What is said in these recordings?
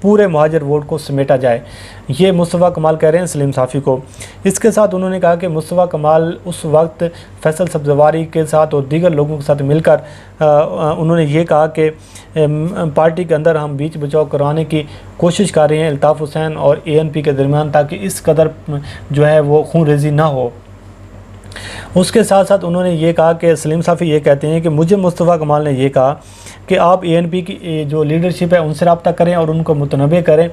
پورے مہاجر ووٹ کو سمیٹا جائے۔ یہ مصطفیٰ کمال کہہ رہے ہیں سلیم صافی کو۔ اس کے ساتھ انہوں نے کہا کہ مصطفیٰ کمال اس وقت فیصل سبزواری کے ساتھ اور دیگر لوگوں کے ساتھ مل کر انہوں نے یہ کہا کہ پارٹی کے اندر ہم بیچ بچاؤ کروانے کی کوشش کر رہے ہیں الطاف حسین اور ANP کے درمیان، تاکہ اس قدر جو ہے وہ خون ریزی نہ ہو۔ اس کے ساتھ ساتھ انہوں نے یہ کہا کہ سلیم صافی یہ کہتے ہیں کہ مجھے مصطفیٰ کمال نے یہ کہا کہ آپ ANP کی جو لیڈرشپ ہے ان سے رابطہ کریں اور ان کو متنبع کریں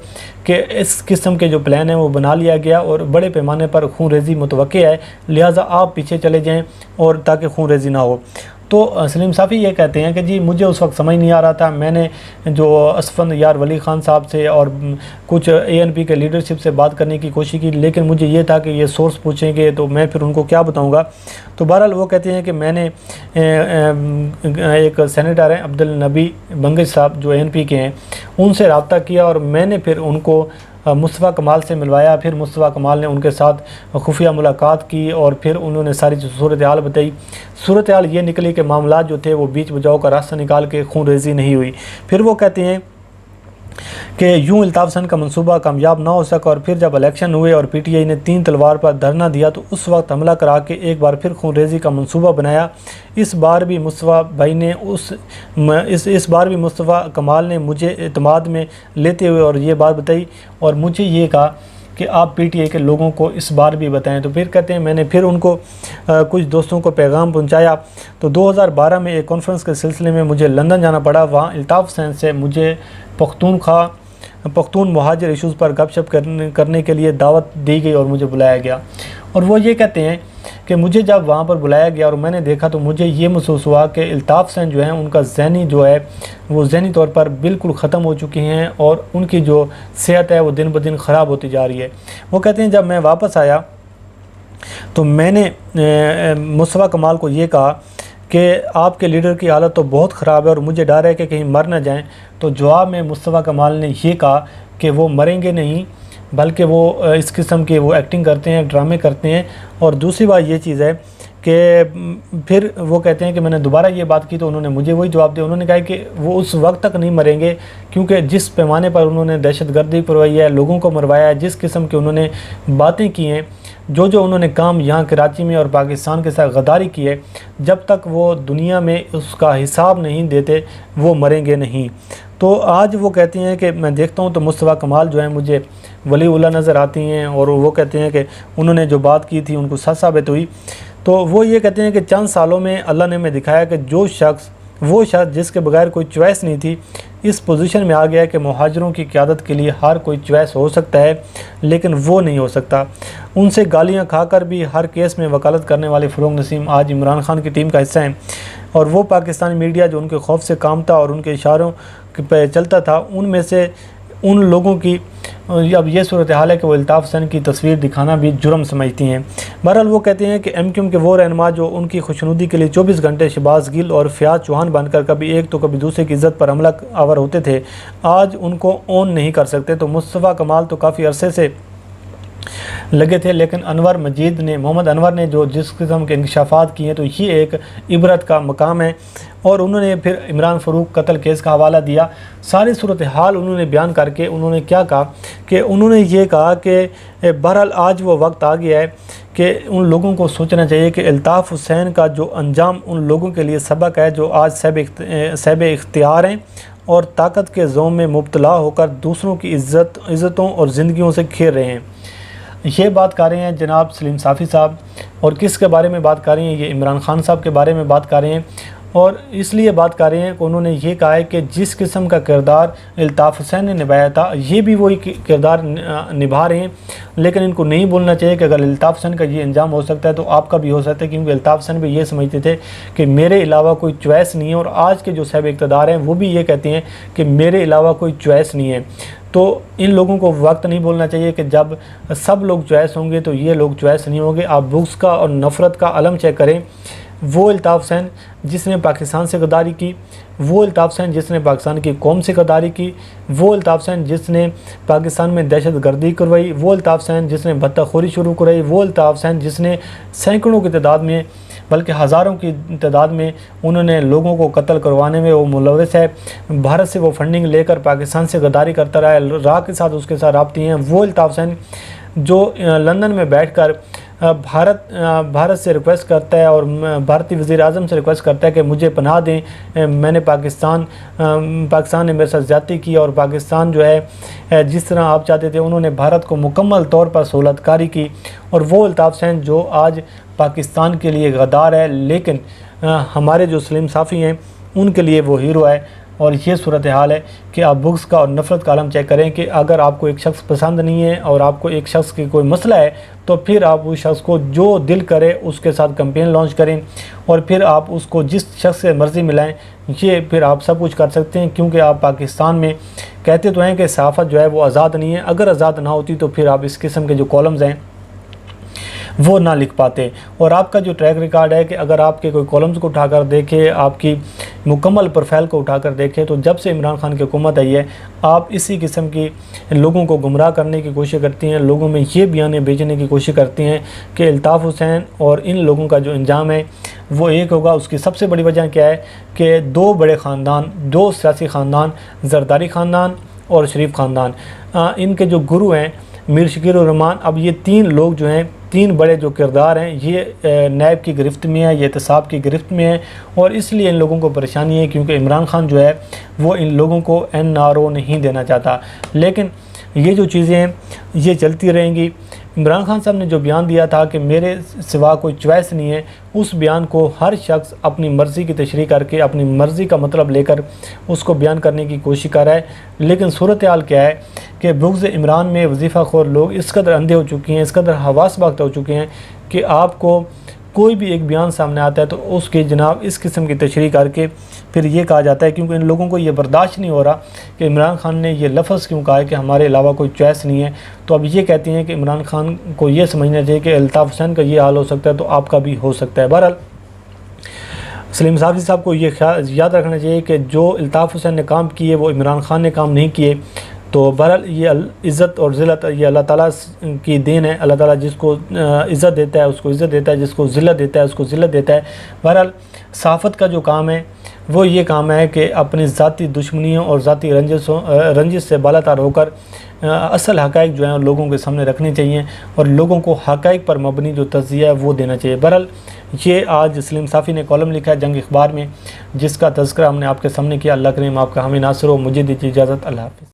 کہ اس قسم کے جو پلان ہیں وہ بنا لیا گیا اور بڑے پیمانے پر خون ریزی متوقع ہے، لہٰذا آپ پیچھے چلے جائیں اور تاکہ خون ریزی نہ ہو۔ تو سلیم صافی یہ کہتے ہیں کہ جی مجھے اس وقت سمجھ نہیں آ رہا تھا، میں نے جو اسفند یار ولی خان صاحب سے اور کچھ ANP کے لیڈرشپ سے بات کرنے کی کوشش کی، لیکن مجھے یہ تھا کہ یہ سورس پوچھیں گے تو میں پھر ان کو کیا بتاؤں گا۔ تو بہرحال وہ کہتے ہیں کہ میں نے ایک سینیٹر ہیں عبدالنبی بنگش صاحب جو ANP کے ہیں، ان سے رابطہ کیا اور میں نے پھر ان کو مصطفیٰ کمال سے ملوایا۔ پھر مصطفیٰ کمال نے ان کے ساتھ خفیہ ملاقات کی اور پھر انہوں نے ساری صورتحال بتائی۔ صورتحال یہ نکلی کہ معاملات جو تھے وہ بیچ بچاؤ کا راستہ نکال کے خون ریزی نہیں ہوئی۔ پھر وہ کہتے ہیں کہ یوں الطاف حسین کا منصوبہ کامیاب نہ ہو سکا، اور پھر جب الیکشن ہوئے اور PTI نے 3 تلوار پر دھرنا دیا تو اس وقت حملہ کرا کے ایک بار پھر خون ریزی کا منصوبہ بنایا۔ اس بار بھی مصطفیٰ کمال نے مجھے اعتماد میں لیتے ہوئے اور یہ بات بتائی اور مجھے یہ کہا کہ آپ PTI کے لوگوں کو اس بار بھی بتائیں۔ تو پھر کہتے ہیں میں نے پھر ان کو کچھ دوستوں کو پیغام پہنچایا۔ تو 2012 میں ایک کانفرنس کے سلسلے میں مجھے لندن جانا پڑا۔ وہاں الطاف حسین سے مجھے پختون مہاجر ایشوز پر گپ شپ کرنے کے لیے دعوت دی گئی اور مجھے بلایا گیا۔ اور وہ یہ کہتے ہیں کہ مجھے جب وہاں پر بلایا گیا اور میں نے دیکھا تو مجھے یہ محسوس ہوا کہ الطاف حسین جو ہیں ان کا ذہنی طور پر بالکل ختم ہو چکی ہیں اور ان کی جو صحت ہے وہ دن بدن خراب ہوتی جا رہی ہے۔ وہ کہتے ہیں جب میں واپس آیا تو میں نے مصطفیٰ کمال کو یہ کہا کہ آپ کے لیڈر کی حالت تو بہت خراب ہے اور مجھے ڈر ہے کہ کہیں مر نہ جائیں۔ تو جواب میں مصطفیٰ کمال نے یہ کہا کہ وہ مریں گے نہیں، بلکہ وہ اس قسم کے وہ ایکٹنگ کرتے ہیں، ڈرامے کرتے ہیں۔ اور دوسری بات یہ چیز ہے کہ پھر وہ کہتے ہیں کہ میں نے دوبارہ یہ بات کی تو انہوں نے مجھے وہی جواب دیا۔ انہوں نے کہا کہ وہ اس وقت تک نہیں مریں گے کیونکہ جس پیمانے پر انہوں نے دہشت گردی کروائی ہے، لوگوں کو مروایا ہے، جس قسم کی انہوں نے باتیں کی ہیں، جو انہوں نے کام یہاں کراچی میں اور پاکستان کے ساتھ غداری کی ہے، جب تک وہ دنیا میں اس کا حساب نہیں دیتے وہ مریں گے نہیں۔ تو آج وہ کہتے ہیں کہ میں دیکھتا ہوں تو مصطفیٰ کمال جو ہیں مجھے ولی اللہ نظر آتی ہیں اور وہ کہتے ہیں کہ انہوں نے جو بات کی تھی ان کو سچ ثابت ہوئی۔ تو وہ یہ کہتے ہیں کہ چند سالوں میں اللہ نے ہمیں دکھایا کہ وہ شخص جس کے بغیر کوئی چوائس نہیں تھی اس پوزیشن میں آ گیا کہ مہاجروں کی قیادت کے لیے ہر کوئی چوائس ہو سکتا ہے لیکن وہ نہیں ہو سکتا۔ ان سے گالیاں کھا کر بھی ہر کیس میں وکالت کرنے والے فروغ نسیم آج عمران خان کی ٹیم کا حصہ ہیں، اور وہ پاکستانی میڈیا جو ان کے خوف سے کام تھا اور ان کے اشاروں پہ چلتا تھا، ان میں سے ان لوگوں کی اب یہ صورتحال ہے کہ وہ الطاف حسین کی تصویر دکھانا بھی جرم سمجھتی ہیں۔ بہرحال وہ کہتے ہیں کہ MQM کے وہ رہنما جو ان کی خوشنودی کے لیے 24 گھنٹے شہباز گل اور فیاض چوہان بن کر کبھی ایک تو کبھی دوسرے کی عزت پر حملہ آور ہوتے تھے، آج ان کو اون نہیں کر سکتے۔ تو مصطفیٰ کمال تو کافی عرصے سے لگے تھے، لیکن محمد انور نے جو جس قسم کے انکشافات کیے ہیں تو یہ ایک عبرت کا مقام ہے۔ اور انہوں نے پھر عمران فاروق قتل کیس کا حوالہ دیا، ساری صورتحال انہوں نے بیان کر کے انہوں نے کیا کہا کہ انہوں نے یہ کہا کہ بہرحال آج وہ وقت آ گیا ہے کہ ان لوگوں کو سوچنا چاہیے کہ الطاف حسین کا جو انجام ان لوگوں کے لیے سبق ہے جو آج صاحب اختیار ہیں اور طاقت کے زوم میں مبتلا ہو کر دوسروں کی عزتوں اور زندگیوں سے کھیر رہے ہیں۔ یہ بات کر رہے ہیں جناب سلیم صافی صاحب، اور کس کے بارے میں بات کر رہے ہیں؟ یہ عمران خان صاحب کے بارے میں بات کر رہے ہیں، اور اس لیے بات کر رہے ہیں کہ انہوں نے یہ کہا ہے کہ جس قسم کا کردار الطاف حسین نے نبھایا تھا یہ بھی وہی کردار نبھا رہے ہیں، لیکن ان کو نہیں بولنا چاہیے کہ اگر الطاف حسین کا یہ انجام ہو سکتا ہے تو آپ کا بھی ہو سکتا ہے، کیونکہ الطاف حسین بھی یہ سمجھتے تھے کہ میرے علاوہ کوئی چوائس نہیں ہے، اور آج کے جو صاحب اقتدار ہیں وہ بھی یہ کہتے ہیں کہ میرے علاوہ کوئی چوائس نہیں ہے۔ تو ان لوگوں کو وقت نہیں بولنا چاہیے کہ جب سب لوگ چوائس ہوں گے تو یہ لوگ چوائس نہیں ہوں گے۔ آپ بغض کا اور نفرت کا علم چیک کریں، وہ الطاف حسین جس نے پاکستان سے غداری کی، وہ الطاف حسین جس نے پاکستان کی قوم سے غداری کی، وہ الطاف حسین جس نے پاکستان میں دہشت گردی کروائی، وہ الطاف حسین جس نے بھتہ خوری شروع کرائی، وہ الطاف حسین جس نے سینکڑوں کی تعداد میں بلکہ ہزاروں کی تعداد میں انہوں نے لوگوں کو قتل کروانے میں وہ ملوث ہے۔ بھارت سے وہ فنڈنگ لے کر پاکستان سے غداری کرتا رہا ہے، را کے ساتھ اس کے ساتھ رابطے ہیں۔ وہ الطاف حسین جو لندن میں بیٹھ کر بھارت سے ریکویسٹ کرتا ہے اور بھارتی وزیر اعظم سے ریکویسٹ کرتا ہے کہ مجھے پناہ دیں، میں نے پاکستان نے میرے ساتھ زیادتی کی، اور پاکستان جو ہے جس طرح آپ چاہتے تھے انہوں نے بھارت کو مکمل طور پر سہولت کاری کی۔ اور وہ الطاف حسین جو آج پاکستان کے لیے غدار ہے، لیکن ہمارے جو سلیم صافی ہیں ان کے لیے وہ ہیرو ہے۔ اور یہ صورتحال ہے کہ آپ بغض کا اور نفرت کا عالم چیک کریں کہ اگر آپ کو ایک شخص پسند نہیں ہے اور آپ کو ایک شخص کی کوئی مسئلہ ہے تو پھر آپ اس شخص کو جو دل کرے اس کے ساتھ کمپین لانچ کریں، اور پھر آپ اس کو جس شخص سے مرضی ملائیں، یہ پھر آپ سب کچھ کر سکتے ہیں، کیونکہ آپ پاکستان میں کہتے تو ہیں کہ صحافت جو ہے وہ آزاد نہیں ہے۔ اگر آزاد نہ ہوتی تو پھر آپ اس قسم کے جو کالمز ہیں وہ نہ لکھ پاتے۔ اور آپ کا جو ٹریک ریکارڈ ہے کہ اگر آپ کے کوئی کالمز کو اٹھا کر دیکھے، آپ کی مکمل پروفائل کو اٹھا کر دیکھے، تو جب سے عمران خان کی حکومت آئی ہے آپ اسی قسم کی لوگوں کو گمراہ کرنے کی کوشش کرتی ہیں، لوگوں میں یہ بیانیں بیچنے کی کوشش کرتی ہیں کہ الطاف حسین اور ان لوگوں کا جو انجام ہے وہ ایک ہوگا۔ اس کی سب سے بڑی وجہ کیا ہے کہ دو بڑے خاندان، دو سیاسی خاندان، زرداری خاندان اور شریف خاندان، ان کے جو گرو ہیں میر شکیل الرحمان، اب یہ تین لوگ جو ہیں، تین بڑے جو کردار ہیں، یہ نیب کی گرفت میں ہے، یہ احتساب کی گرفت میں ہے، اور اس لیے ان لوگوں کو پریشانی ہے کیونکہ عمران خان جو ہے وہ ان لوگوں کو NRO نہیں دینا چاہتا۔ لیکن یہ جو چیزیں ہیں یہ چلتی رہیں گی۔ عمران خان صاحب نے جو بیان دیا تھا کہ میرے سوا کوئی چوائس نہیں ہے، اس بیان کو ہر شخص اپنی مرضی کی تشریح کر کے اپنی مرضی کا مطلب لے کر اس کو بیان کرنے کی کوشش کر رہا ہے۔ لیکن صورتحال کیا ہے کہ بغض عمران میں وظیفہ خور لوگ اس قدر اندھے ہو چکے ہیں، اس قدر حواس باختہ ہو چکے ہیں کہ آپ کو کوئی بھی ایک بیان سامنے آتا ہے تو اس کی جناب اس قسم کی تشریح کر کے پھر یہ کہا جاتا ہے، کیونکہ ان لوگوں کو یہ برداشت نہیں ہو رہا کہ عمران خان نے یہ لفظ کیوں کہا ہے کہ ہمارے علاوہ کوئی چوائس نہیں ہے۔ تو اب یہ کہتے ہیں کہ عمران خان کو یہ سمجھنا چاہیے کہ الطاف حسین کا یہ حال ہو سکتا ہے تو آپ کا بھی ہو سکتا ہے۔ بہرحال سلیم صافی صاحب کو یہ یاد رکھنا چاہیے کہ جو الطاف حسین نے کام کیے وہ عمران خان نے کام نہیں کیے۔ تو بہرحال یہ عزت اور ذلت یہ اللہ تعالیٰ کی دین ہے، اللہ تعالیٰ جس کو عزت دیتا ہے اس کو عزت دیتا ہے، جس کو ذلت دیتا ہے اس کو ذلت دیتا ہے۔ بہرحال صحافت کا جو کام ہے وہ یہ کام ہے کہ اپنی ذاتی دشمنیوں اور ذاتی رنجش سے بالاتر ہو کر اصل حقائق جو ہیں لوگوں کے سامنے رکھنے چاہیے، اور لوگوں کو حقائق پر مبنی جو تجزیہ ہے وہ دینا چاہیے۔ بہرحال یہ آج سلیم صافی نے کالم لکھا ہے جنگ اخبار میں، جس کا تذکرہ ہم نے آپ کے سامنے کیا۔ اللہ کریم آپ کا حامی ناصر ہو۔ مجھے دیجیے اجازت، اللہ حافظ۔